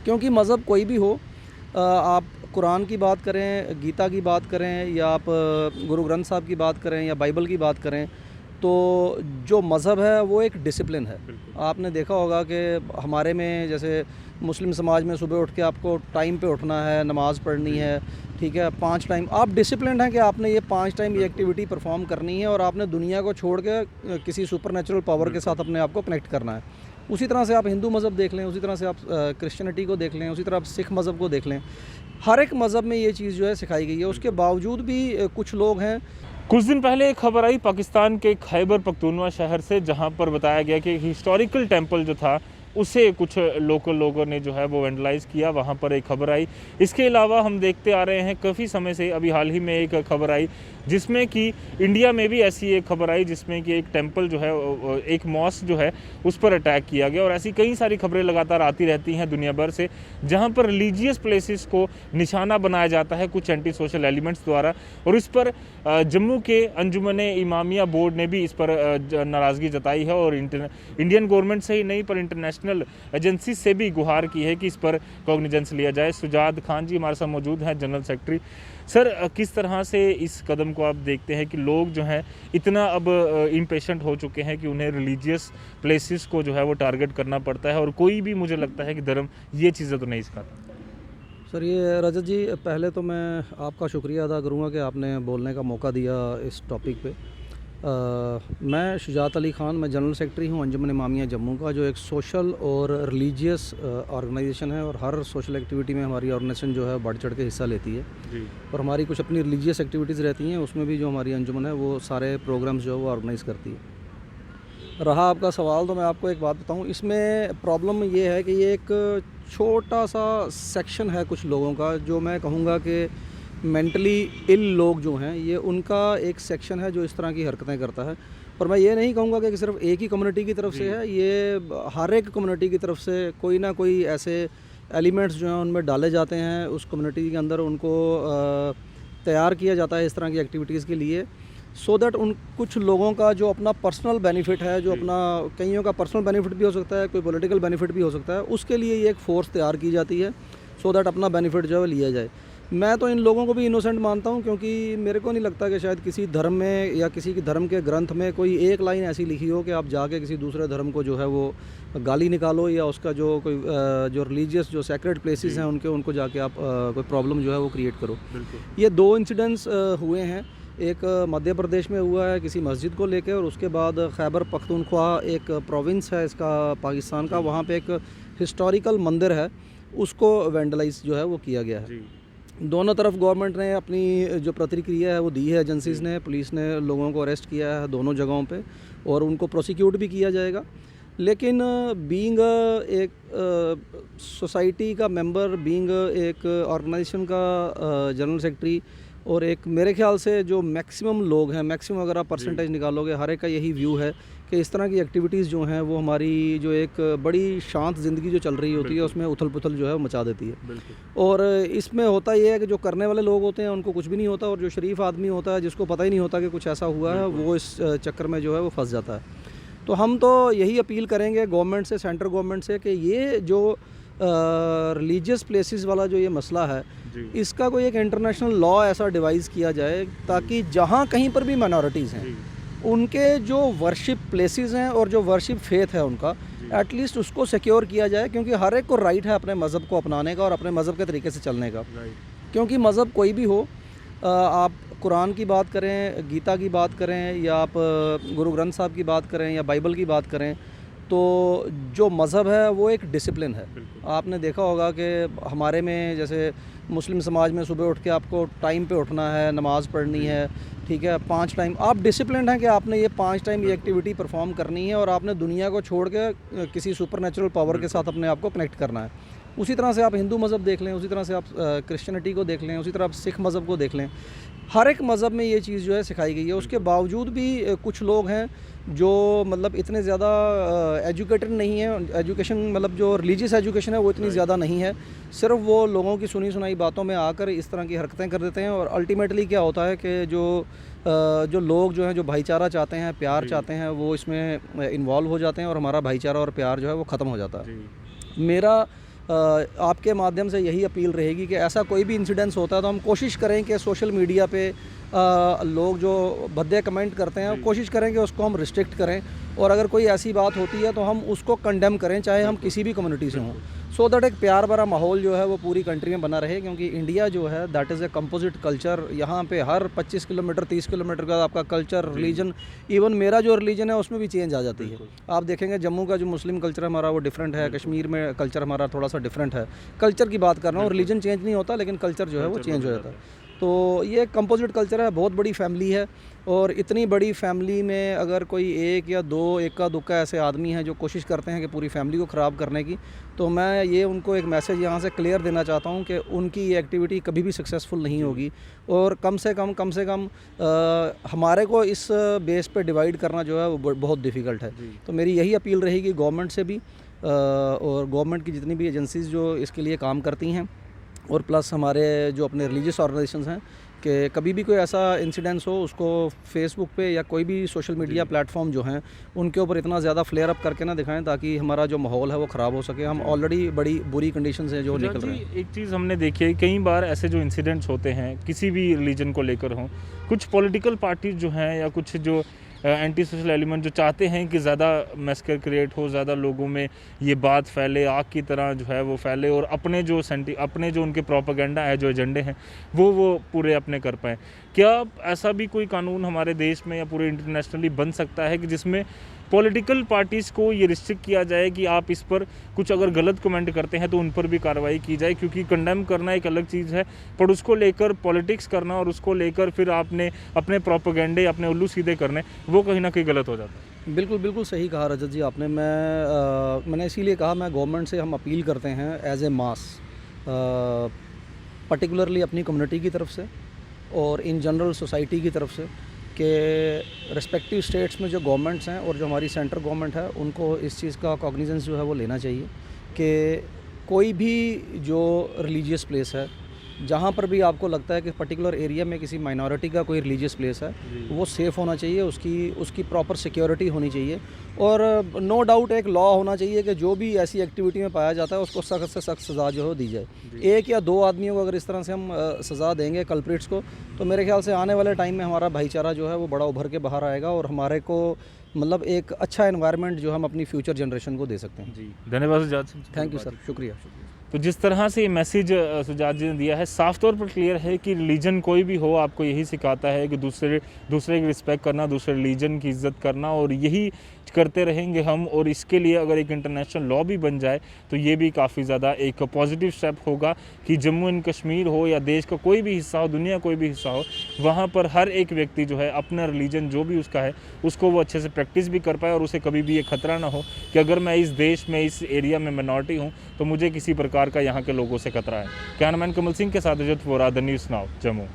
क्योंकि मज़हब कोई भी हो, आप कुरान की बात करें, गीता की बात करें, या आप गुरु ग्रंथ साहब की बात करें, या बाइबल की बात करें, तो जो मज़हब है वो एक डिसिप्लिन है। आपने देखा होगा कि हमारे में जैसे मुस्लिम समाज में सुबह उठ के आपको टाइम पे उठना है, नमाज़ पढ़नी है, ठीक है, 5 टाइम आप डिसिप्लिन हैं कि आपने ये 5 टाइम ये एक्टिविटी परफॉर्म करनी है, और आपने दुनिया को छोड़ के किसी सुपर नेचुरल पावर के साथ अपने आप को कनेक्ट करना है। उसी तरह से आप हिंदू मज़हब देख लें, उसी तरह से आप क्रिश्चियनिटी को देख लें, उसी तरह आप सिख मज़हब को देख लें। हर एक मज़हब में ये चीज़ जो है सिखाई गई है। उसके बावजूद भी कुछ लोग हैं। कुछ दिन पहले एक खबर आई पाकिस्तान के खैबर पख्तूनवा शहर से, जहां पर बताया गया कि हिस्टोरिकल टेंपल जो था उसे कुछ लोकल लोगों ने जो है वो वेंडलाइज किया। वहां पर एक खबर आई। इसके अलावा हम देखते आ रहे हैं काफ़ी समय से, अभी हाल ही में एक खबर आई जिसमें कि इंडिया में भी ऐसी एक खबर आई जिसमें कि एक टेंपल जो है, एक मॉस्क जो है उस पर अटैक किया गया। और ऐसी कई सारी खबरें लगातार आती रहती हैं दुनिया भर से, जहां पर रिलीजियस प्लेसेस को निशाना बनाया जाता है कुछ एंटी सोशल एलिमेंट्स द्वारा। और इस पर जम्मू के अंजुमने इमामिया बोर्ड ने भी इस पर नाराज़गी जताई है, और इंडियन गवर्नमेंट से ही नहीं पर इंटरनेशनल एजेंसी से भी गुहार की है कि इस पर कॉग्निजेंस लिया जाए। सुजाद खान जी हमारे साथ मौजूद हैं, जनरल सेक्रेटरी। सर, किस तरह से इस कदम को आप देखते हैं कि लोग जो हैं इतना अब इम्पेशेंट हो चुके हैं कि उन्हें रिलीजियस प्लेसेस को जो है वो टारगेट करना पड़ता है, और कोई भी मुझे लगता है कि धर्म ये चीज़ें तो नहीं सिखाता। सर, ये रजत जी, पहले तो मैं आपका शुक्रिया अदा करूँगा कि आपने बोलने का मौका दिया इस टॉपिक पे। मैं शुजात अली ख़ान, मैं जनरल सेक्रेटरी हूँ अंजुमन इमामिया जम्मू का, जो एक सोशल और रिलीजियस ऑर्गेनाइजेशन है, और हर सोशल एक्टिविटी में हमारी ऑर्गेनाइजेशन जो है बढ़ चढ़ के हिस्सा लेती है जी। और हमारी कुछ अपनी रिलीजियस एक्टिविटीज़ रहती हैं, उसमें भी जो हमारी अंजुमन है वो सारे प्रोग्राम्स जो है वो ऑर्गेनाइज़ करती है। रहा आपका सवाल, तो मैं आपको एक बात बताऊँ, इसमें प्रॉब्लम ये है कि ये एक छोटा सा सेक्शन है कुछ लोगों का, जो मैं कहूँगा कि मेंटली इल लोग जो हैं, ये उनका एक सेक्शन है जो इस तरह की हरकतें करता है। और मैं ये नहीं कहूँगा कि सिर्फ एक ही कम्युनिटी की तरफ से है, ये हर एक कम्युनिटी की तरफ से कोई ना कोई ऐसे एलिमेंट्स जो हैं उनमें डाले जाते हैं, उस कम्युनिटी के अंदर उनको तैयार किया जाता है इस तरह की एक्टिविटीज़ के लिए, सो दैट उन कुछ लोगों का जो अपना पर्सनल बेनिफिट है, जो अपना, कईयों का पर्सनल बेनिफिट भी हो सकता है, कोई पॉलिटिकल बेनिफिट भी हो सकता है, उसके लिए ये एक फ़ोर्स तैयार की जाती है सो दैट अपना बेनिफिट जो है लिया जाए। मैं तो इन लोगों को भी इनोसेंट मानता हूँ, क्योंकि मेरे को नहीं लगता कि शायद किसी धर्म में या किसी के धर्म के ग्रंथ में कोई एक लाइन ऐसी लिखी हो कि आप जाके किसी दूसरे धर्म को जो है वो गाली निकालो, या उसका जो कोई जो रिलीजियस जो सैक्रेड प्लेसेस हैं उनको जाके आप कोई प्रॉब्लम जो है वो क्रिएट करो। ये 2 इंसिडेंट्स हुए हैं। एक मध्य प्रदेश में हुआ है किसी मस्जिद को लेकर, और उसके बाद खैबर पख्तूनख्वा एक प्रोविंस है इसका पाकिस्तान का, वहाँ पे एक हिस्टोरिकल मंदिर है, उसको वेंडलाइज जो है वो किया गया है। दोनों तरफ गवर्नमेंट ने अपनी जो प्रतिक्रिया है वो दी है, एजेंसीज़ ने, पुलिस ने लोगों को अरेस्ट किया है दोनों जगहों पे, और उनको प्रोसिक्यूट भी किया जाएगा। लेकिन बीइंग एक सोसाइटी का मेंबर, बीइंग एक ऑर्गेनाइजेशन का जनरल सेक्रेटरी, और एक मेरे ख्याल से जो मैक्सिमम लोग हैं, मैक्सिमम अगर आप परसेंटेज निकालोगे, हर एक का यही व्यू है कि इस तरह की एक्टिविटीज़ जो हैं वो हमारी जो एक बड़ी शांत ज़िंदगी जो चल रही होती है उसमें उथल पुथल जो है वो मचा देती है। और इसमें होता ये है कि जो करने वाले लोग होते हैं उनको कुछ भी नहीं होता, और जो शरीफ आदमी होता है, जिसको पता ही नहीं होता कि कुछ ऐसा हुआ है, वो इस चक्कर में जो है वो फंस जाता है। तो हम तो यही अपील करेंगे गवर्नमेंट से, सेंट्रल गवर्नमेंट से, कि ये जो रिलीजियस प्लेसेस वाला जो ये मसला है, इसका कोई एक इंटरनेशनल लॉ ऐसा डिवाइस किया जाए ताकि जहाँ कहीं पर भी माइनॉरिटीज़ हैं, उनके जो वर्शिप प्लेसेस हैं और जो वर्शिप फेथ है उनका, एटलीस्ट उसको सिक्योर किया जाए, क्योंकि हर एक को राइट है अपने मज़हब को अपनाने का और अपने मज़हब के तरीके से चलने का। क्योंकि मज़हब कोई भी हो, आप कुरान की बात करें, गीता की बात करें, या आप गुरु ग्रंथ साहब की बात करें, या बाइबल की बात करें, तो जो मज़हब है वो एक डिसिप्लिन है। आपने देखा होगा कि हमारे में जैसे मुस्लिम समाज में सुबह उठ के आपको टाइम पे उठना है, नमाज़ पढ़नी है, ठीक है, 5 टाइम आप डिसिप्लिन हैं कि आपने ये 5 टाइम ये एक्टिविटी परफॉर्म करनी है, और आपने दुनिया को छोड़ के किसी सुपर नेचुरल पावर के साथ अपने आप को कनेक्ट करना है। उसी तरह से आप हिंदू मज़हब देख लें, उसी तरह से आप क्रिश्चियनिटी को देख लें, उसी तरह आप सिख मज़हब को देख लें। हर एक मज़हब में ये चीज़ जो है सिखाई गई है। उसके बावजूद भी कुछ लोग हैं जो मतलब इतने ज़्यादा एजुकेटेड नहीं है, एजुकेशन मतलब जो रिलीजियस एजुकेशन है वो इतनी ज़्यादा नहीं है, सिर्फ वो लोगों की सुनी सुनाई बातों में आकर इस तरह की हरकतें कर देते हैं। और अल्टीमेटली क्या होता है कि जो लोग जो हैं, जो भाईचारा चाहते हैं, प्यार चाहते हैं, वो इसमें इन्वॉल्व हो जाते हैं, और हमारा भाईचारा और प्यार जो है वो ख़त्म हो जाता है। मेरा आपके माध्यम से यही अपील रहेगी कि ऐसा कोई भी इंसिडेंस होता है तो हम कोशिश करें कि सोशल मीडिया पे लोग जो भद्दे कमेंट करते हैं कोशिश करें कि उसको हम रिस्ट्रिक्ट करें, और अगर कोई ऐसी बात होती है तो हम उसको कंडेम करें, चाहे हम किसी भी कम्युनिटी से हों, सो दैट एक प्यार भरा माहौल जो है वो पूरी कंट्री में बना रहे। क्योंकि इंडिया जो है that is a composite culture. यहाँ पे हर 25 किलोमीटर 30 किलोमीटर का आपका कल्चर, रिलीजन, इवन मेरा जो रिलीजन है उसमें भी चेंज आ जाती है। आप देखेंगे जम्मू का जो मुस्लिम कल्चर हमारा वो डिफरेंट है, कश्मीर में कल्चर हमारा थोड़ा सा डिफरेंट है। कल्चर की बात कर रहा हूँ, रिलीजन चेंज नहीं होता लेकिन कल्चर जो है वो चेंज हो जाता है। तो ये कंपोजिट कल्चर है, बहुत बड़ी फैमिली है, और इतनी बड़ी फैमिली में अगर कोई एक या दो इक्का दुक्का ऐसे आदमी हैं जो कोशिश करते हैं कि पूरी फैमिली को ख़राब करने की, तो मैं ये उनको एक मैसेज यहाँ से क्लियर देना चाहता हूँ कि उनकी ये एक्टिविटी कभी भी सक्सेसफुल नहीं होगी। और कम से कम हमारे को इस बेस पे डिवाइड करना जो है वो बहुत डिफ़िकल्ट है। तो मेरी यही अपील रहेगी गवर्नमेंट से भी, और गवर्नमेंट की जितनी भी एजेंसीज़ जो इसके लिए काम करती हैं, और प्लस हमारे जो अपने रिलीजियस ऑर्गेनाइजेशंस हैं, कि कभी भी कोई ऐसा इंसिडेंस हो उसको फेसबुक पे या कोई भी सोशल मीडिया प्लेटफॉर्म जो हैं उनके ऊपर इतना ज़्यादा फ्लेयर अप करके ना दिखाएं ताकि हमारा जो माहौल है वो ख़राब हो सके। हम ऑलरेडी बड़ी बुरी कंडीशन से जो निकल रहे हैं। एक चीज़ हमने देखी है, कई बार ऐसे जो इंसिडेंट्स होते हैं किसी भी रिलीजन को लेकर हों, कुछ पॉलिटिकल पार्टीज जो हैं या कुछ जो एंटी सोशल एलिमेंट जो चाहते हैं कि ज़्यादा मैस्कर क्रिएट हो, ज़्यादा लोगों में ये बात फैले, आग की तरह जो है वो फैले, और अपने जो उनके प्रोपेगेंडा है, जो एजेंडे हैं वो पूरे अपने कर पाएँ। क्या ऐसा भी कोई कानून हमारे देश में या पूरे इंटरनेशनली बन सकता है कि जिसमें पॉलिटिकल पार्टीज़ को ये रिस्ट्रिक्ट किया जाए कि आप इस पर कुछ अगर गलत कमेंट करते हैं तो उन पर भी कार्रवाई की जाए? क्योंकि कंडेम करना एक अलग चीज़ है, पर उसको लेकर पॉलिटिक्स करना और उसको लेकर फिर आपने अपने प्रोपेगेंडे, अपने उल्लू सीधे करने, वो कहीं ना कहीं गलत हो जाता है। बिल्कुल सही कहा रजत जी आपने। मैंने इसीलिए कहा, मैं गवर्नमेंट से हम अपील करते हैं एज ए मास, पर्टिकुलरली अपनी कम्युनिटी की तरफ से और इन जनरल सोसाइटी की तरफ से, कि रिस्पेक्टिव स्टेट्स में जो गवर्नमेंट्स हैं और जो हमारी सेंट्रल गवर्नमेंट है उनको इस चीज़ का कॉग्निजेंस जो है वो लेना चाहिए कि कोई भी जो रिलीजियस प्लेस है, जहाँ पर भी आपको लगता है कि पर्टिकुलर एरिया में किसी माइनॉरिटी का कोई रिलीजियस प्लेस है, वो सेफ़ होना चाहिए, उसकी प्रॉपर सिक्योरिटी होनी चाहिए, और नो डाउट एक लॉ होना चाहिए कि जो भी ऐसी एक्टिविटी में पाया जाता है उसको सख्त से सख्त सज़ा जो है दी जाए। एक या दो आदमियों को अगर इस तरह से हम सज़ा देंगे कल्प्रिट्स को, तो मेरे ख्याल से आने वाले टाइम में हमारा भाईचारा जो है वो बड़ा उभर के बाहर आएगा, और हमारे को मतलब एक अच्छा एनवायरनमेंट जो हम अपनी फ्यूचर जनरेशन को दे सकते हैं। जी, धन्यवाद सुजात। थैंक यू सर, शुक्रिया। तो जिस तरह से ये मैसेज सुजात जी ने दिया है, साफ तौर पर क्लियर है कि रिलीजन कोई भी हो आपको यही सिखाता है कि दूसरे की रिस्पेक्ट करना, दूसरे रिलीजन की इज़्ज़त करना, और यही करते रहेंगे हम। और इसके लिए अगर एक इंटरनेशनल लॉ भी बन जाए तो ये भी काफ़ी ज़्यादा एक पॉजिटिव स्टेप होगा कि जम्मू एंड कश्मीर हो या देश का कोई भी हिस्सा हो, दुनिया कोई भी हिस्सा हो, वहाँ पर हर एक व्यक्ति जो है अपना रिलीजन जो भी उसका है उसको वो अच्छे से प्रैक्टिस भी कर पाए, और उसे कभी भी ये खतरा ना हो कि अगर मैं इस देश में, इस एरिया में मिनॉरिटी हूँ तो मुझे किसी प्रकार का यहाँ के लोगों से खतरा है। कैमरामैन कमल सिंह के साथ Ajat Vora, the news now, Jammu.